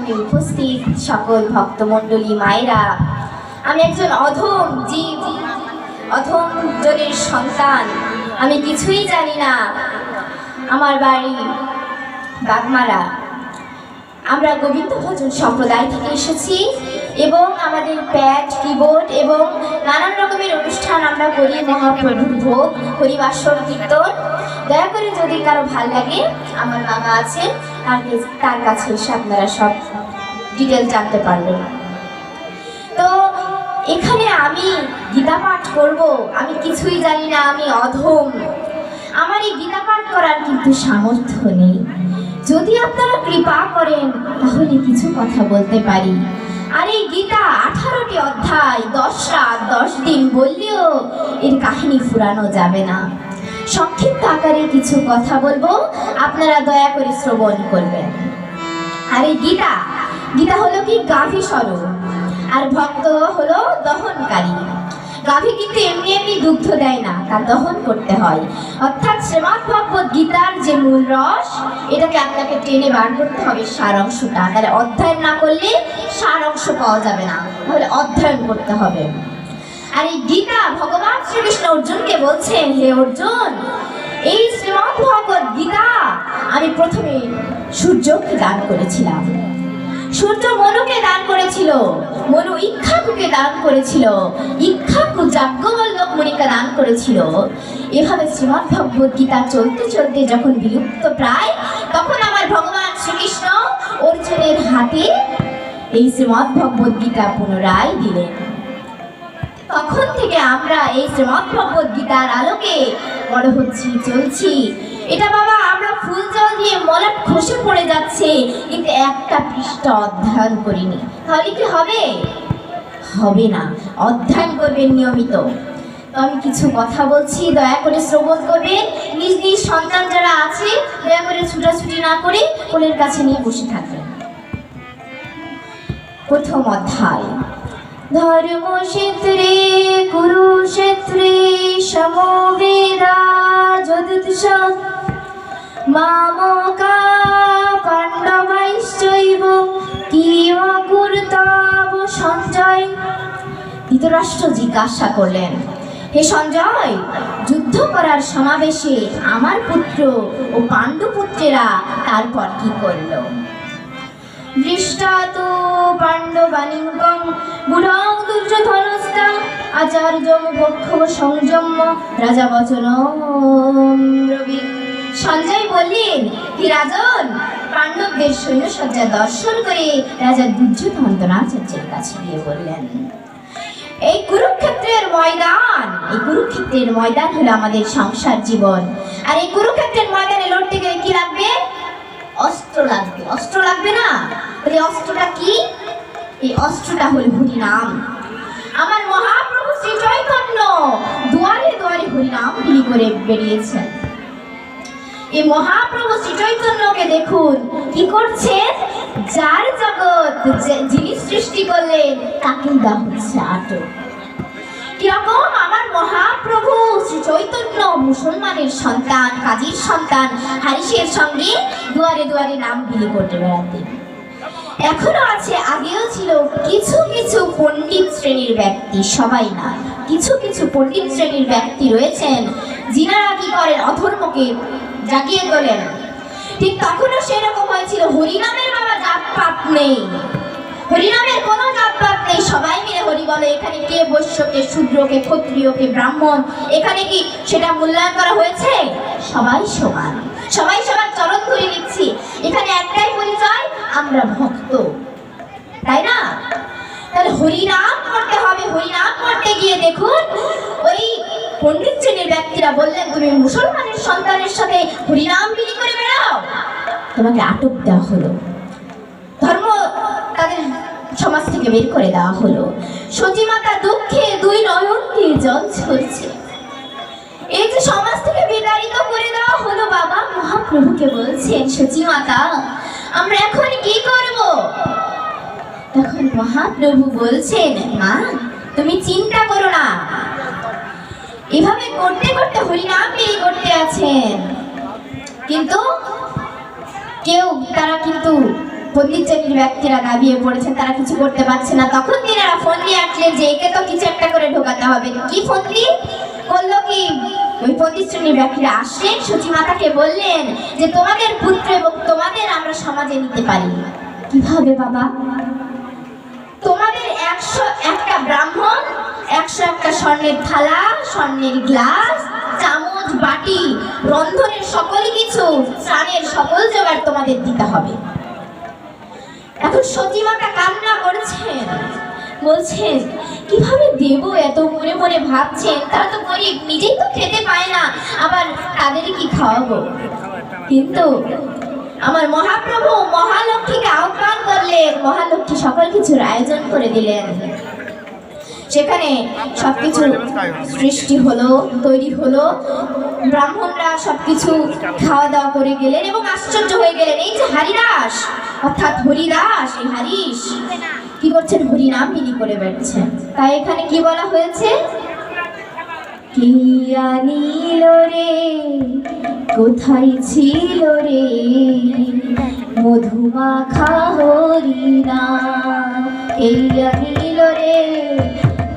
সামনে উপস্থিত সকল ভক্তমণ্ডলী মায়েরা, আমি একজন অধম জীব, অধম জনের সন্তান। আমি কিছুই জানি না। আমার বাড়ি বাগমারা। আমরা গোবিন্দ ভজন সম্প্রদায় থেকে এসেছি এবং আমাদের প্যাড, কিবোর্ড এবং নানান রকমের অনুষ্ঠান আমরা করি। মহাপ্রভুর ভোগ, হরিবাসর, কীর্তন। দয়া করে যদি কারো ভাল লাগে, আমার বাবা আছেন, তার কাছে এসে আপনারা সব ডিটেল জানতে পারবেন। তো এখানে আমি গীতা পাঠ করব, আমি কিছুই জানি না, আমি অধম। আমার এই গীতা পাঠ করার কিন্তু সামর্থ্য নেই। যদি আপনারা কৃপা করেন তাহলে কিছু কথা বলতে পারি। আর এই গীতা 18টি অধ্যায়, 10 রাত 10 দিন বললেও এর কাহিনী ফুরানো যাবে না। সংক্ষিপ্ত আকারে কিছু কথা বলবো, আপনারা দয়া করে শ্রবণ করবেন। আর এই গীতা হলো কি গাভী স্বরূপ, আর ভক্ত হলো দহনকারী। গাভী কিন্তু এমনি এমনি দুগ্ধ দেয় না, তার দহন করতে হয়। অর্থাৎ শ্রীমদ্ ভগবদ গীতার যে মূল রস, এটাকে আপনাকে টেনে বার করতে হবে, সার অংশটা। তাহলে অধ্যয়ন না করলে সার অংশ পাওয়া যাবে না, তাহলে অধ্যয়ন করতে হবে। আর এই গীতা ভগবান শ্রীকৃষ্ণ অর্জুনকে বলছেন, হে অর্জুন, এই শ্রীমদ্ ভগবদ গীতা আমি প্রথমে সূর্যকে দান করেছিলাম। সূর্য মনুকে দান করেছিল, মনু ইক্ষাকুকে দান করেছিল, ইক্ষাকু যাজ্ঞবল্লভ মুনিকে দান করেছিল। এভাবে শ্রীমদ্ ভগবদ গীতা চলতে চলতে যখন বিলুপ্ত প্রায়, তখন আমার ভগবান শ্রীকৃষ্ণ অর্জুনের হাতে এই শ্রীমদ্ ভগবদ গীতা পুনরায় দিলেন। তখন থেকে আমরা এই শ্রীমদ্ ভগবদ গীতার আলোকে বড় হচ্ছি, চলছি। এটা বাবা আমরা ফুল জল দিয়ে মলাট খসে পড়ে যাচ্ছে, কিন্তু একটা পৃষ্ঠা অধ্যয়ন করিনি। তাহলে কি হবে? হবে না। অধ্যয়ন করবেন নিয়মিত। তো আমি কিছু কথা বলছি, দয়া করে শ্রবণ করবেন। নিজ নিজ সন্তান যারা আছে, দয়া করে ছুটাছুটি না করে কোলের কাছে নিয়ে বসে থাকবেন। প্রথম অধ্যায়। ধর্মক্ষেত্রে কুরুক্ষেত্রে সমবেদা যদুৎসা মামকা পাণ্ডবাইশ্চৈব কিম কুরুতাব সঞ্জয়। ধৃতরাষ্ট্র জিজ্ঞাসা করলেন, হে সঞ্জয়, যুদ্ধ করার সমাবেশে আমার পুত্র ও পাণ্ডুপুত্রেরা তারপর কি করল? দৃষ্টাত পাণ্ডবানিকং বুড়ং দুর্যোধনস্তা আচার্যম পক্ষম সংযম রাজা বচন রবি। সঞ্জয় বললেন, হে রাজন, পাণ্ডবদের সৈন্যসজ্জা দর্শন করে রাজা দুর্যোধন দ্রোণাচার্যের কাছে গিয়ে বললেন, এই কুরুক্ষেত্রের ময়দান হলো আমাদের সংসার জীবন। আর এই কুরুক্ষেত্রের ময়দানে লড়তে গেলে কি লাগবে? অস্ত্র লাগবে। অস্ত্র লাগবে না? তাহলে অস্ত্রটা কি? এই অস্ত্রটা হল হরিনাম। আমার মহাপ্রভু শ্রী চৈতন্য দুয়ারে দুয়ারে হরিনাম বিলি করে বেরিয়েছেন। এই মহাপ্রভু শ্রী চৈতন্যকে দেখুন কি করছেন, যার জগৎ যিনি সৃষ্টি করলেন তাকেই দেওয়া হচ্ছে আটক। কিরকম? আমার মহাপ্রভু শ্রী চৈতন্য মুসলমানের সন্তান, কাজীর সন্তান, হারিসের সঙ্গে দুয়ারে দুয়ারে নাম বিলি করতে বেড়াতেন। এখনো আছে, আগেও ছিল। কিছু কিছু পণ্ডিত শ্রেণীর ব্যক্তি, সবাই না, কিছু কিছু পণ্ডিত শ্রেণীর ব্যক্তি রয়েছেন যিনারা কি করেন, অধর্মকে জাগিয়ে তোলেন। ঠিক তখনও সেরকম হয়েছিল। হরিনামের বাবা জাতপাত নেই, হরিনামের কোনো জাতপাত নেই। সবাই মিলে হরি বলে। এখানে কে বৈশ্য, কে শূদ্র, কে ক্ষত্রিয়, কে ব্রাহ্মণ, এখানে কি সেটা মূল্যায়ন করা হয়েছে? সবাই সমান, সবাই সবার চরণ ধরে নিচ্ছি। এখানে একটাই পরিচয়, আমরা ভক্ত, তাই না? তাহলে হরিনাম করতে হবে। হরিনাম করতে গিয়ে দেখুন ওই পণ্ডিত শ্রেণীর ব্যক্তিরা বললেন, তুমি মুসলমানের সন্তানের সাথে হরিনাম বিলি করে বেড়াও, তোমাকে আটক দেওয়া হলো। ধর্ম তাদের সমাজ থেকে বের করে দেওয়া হলো। সতীমাতা দুঃখে দুই নয়ন দিয়ে জল ঝরছে। এই যে সমাজ থেকে বিতাড়িত করে দেওয়া হলো, বাবা মহাপ্রভুকে বলছেন, সতীমাতা আমরা এখন কি করব? তখন মহাপ্রভু বলছেন, মা তুমি চিন্তা করো না। এভাবে করতে করতে হরিনাম বিলি করতে আছেন, কিন্তু তারা কিন্তু পণ্ডিত শ্রেণীর ব্যক্তিরা দাবিয়ে পড়েছেন, তারা কিছু করতে পারছে না। তখন তিনারা ফোন দিয়ে আসলেন যে একে তো কিছু একটা করে ঢোকাতে হবে। কি ফোন দিয়ে করলো কি, ওই পণ্ডিত শ্রেণীর ব্যক্তিরা আসলেন, সতী মাতাকে বললেন যে তোমাদের পুত্র এবং তোমাদের আমরা সমাজে নিতে পারি। কিভাবে বাবা? তোমাদের 101টা ব্রাহ্মণ, 101টা স্বর্ণের থালা, স্বর্ণের গ্লাস, চামচ, বাটি, রন্ধনের সকল কিছু, স্নানের সকল জোগাড় তোমাদের দিতে হবে। এখন সতী মাতা কান্না করছেন, বলছেন কিভাবে দেব, এত মনে মনে ভাবছেন। তারা তো গরিব, নিজেই তো খেতে পায় না, আবার তাদের কি খাওয়াবো। কিন্তু আমার মহাপ্রভু মহালক্ষ্মীকে আহ্বান করলেন, মহালক্ষ্মী সকল কিছুর আয়োজন করে দিলেন। সেখানে সবকিছু সৃষ্টি হলো, তৈরি হলো, ব্রাহ্মণরা সবকিছু খাওয়া দাওয়া করে গেলেন এবং আশ্চর্য হয়ে গেলেন। এই যে হারিদাস অর্থাৎ হরিদাস, এই হারিস কি করছেন, হরিনাম বিলি করে বেড়াচ্ছেন। তাই এখানে কি বলা হয়েছে, কি আনিল রে, কোথায় ছিল রে, মধুমাখা হরিনাম। এই আনিল রে,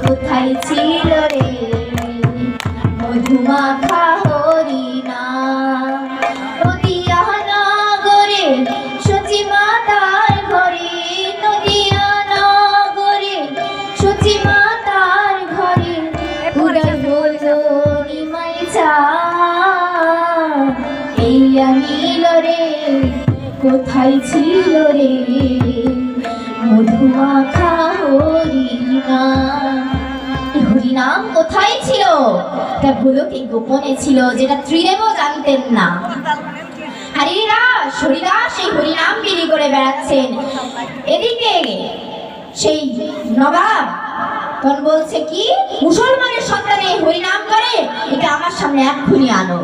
কোথায় ছিল রে, মধুমাখা হরিনাম। নদিয়া নগরে সতী মাতার ঘরে, নদিয়া নগরে সতী মাতার ঘরে, উদয় হলো নিমাই চাঁদ। এই আনিল রে, কোথায় ছিল রে, মধুমাখা হরিনাম। হরিনাম কোথায় ছিল? তা গোলকে গোপনে ছিল, যেটা ত্রিদেবও জানতেন না। হরিদাস হরিদাস এই হরিনাম বিলি করে বেড়াচ্ছেন। এদিকে সেই নবাব তখন বলছে কি, মুসলমানের সন্তানে হরিনাম করে, এটা আমার সামনে এক্ষুনি আনো।